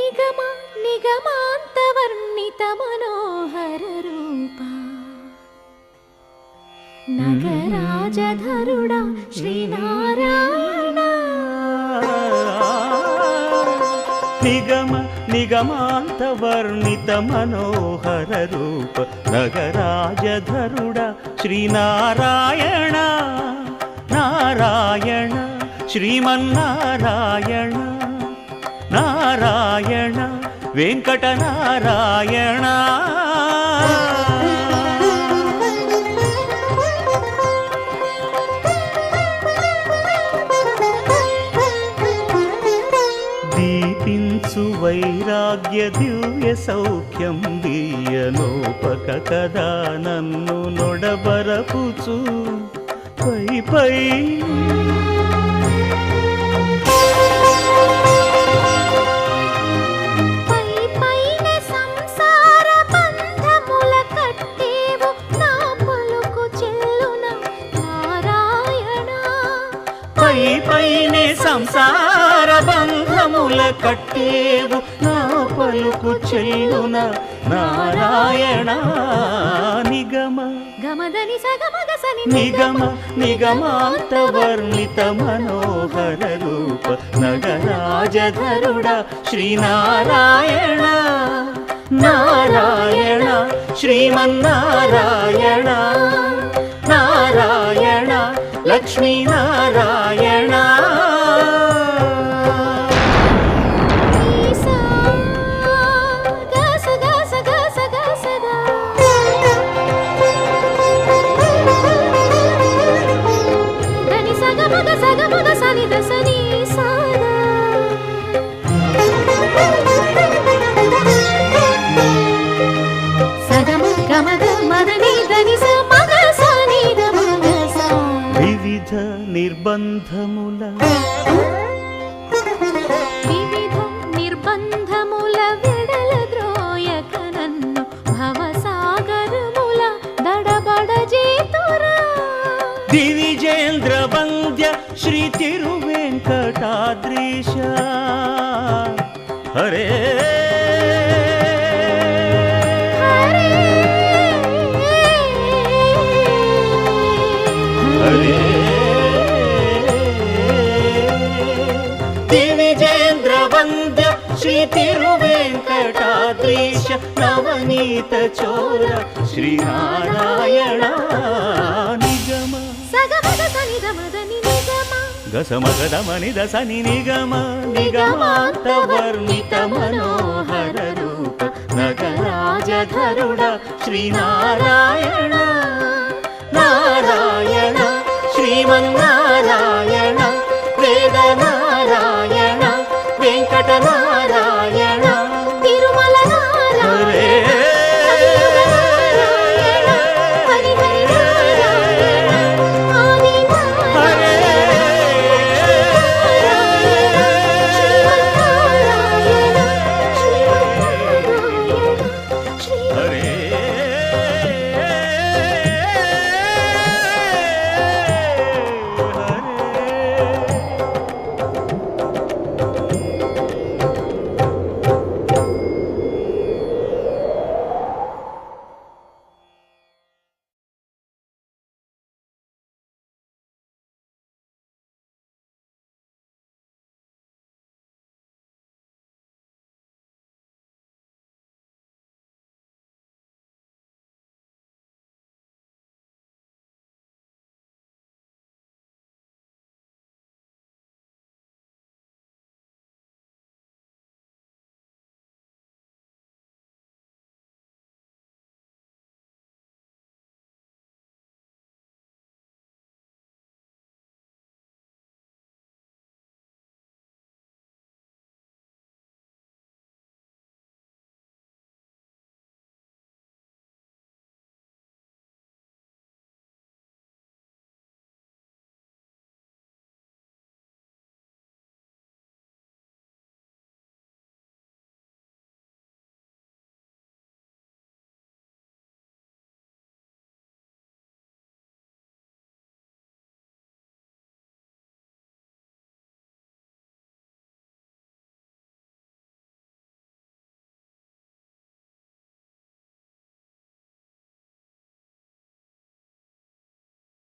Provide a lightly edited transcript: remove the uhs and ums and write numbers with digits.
నిగమ నిగమాంతవర్ణిత మనోహర రూప నగరాజధరుడా శ్రీనారాయణ. నిగమ నిగమాంతవర్ణిత మనోహర రూప నగరాజధరుడా శ్రీనారాయణ. నారాయణ శ్రీమన్నారాయణ నారాయణ వెంకటనారాయణ. దీపించు వైరాగ్య దివ్య సౌఖ్యం దీయనోపక కదా నన్ను నొడబరపుచు పై పై పైనే సంసార బంధముల కట్టేవు నా పలుకు చెల్లున నారాయణ. నిగమ గమదని సగమగసని నిగమ నిగమాంతవర్ణిత మనోహర రూప నగరాజధరుడా శ్రీనారాయణ. నారాయణ శ్రీమన్నారాయణ నారాయణ లక్ష్మీనారాయణ. వివిధ నిర్బంధముల వెడల ద్రోయక నన్ను భవసాగరముల దడబడ చేతురా. దివిజేంద్ర వంద్య శ్రీ తిరువెంకటాద్రీశ హరే దివిజేంద్ర వంద్య శ్రీ తిరువెంకటాద్రీశ నవనీత చోర శ్రీనారాయణ. నిగమ గసమగదమని దసని నిగమ నిగమాంతవర్ణిత మనోహర రూప నగరాజధరుడా శ్రీనారాయణ. నారాయణ శ్రీమన్నారాయణ వేదనారాయణ వెంకటనారాయణ.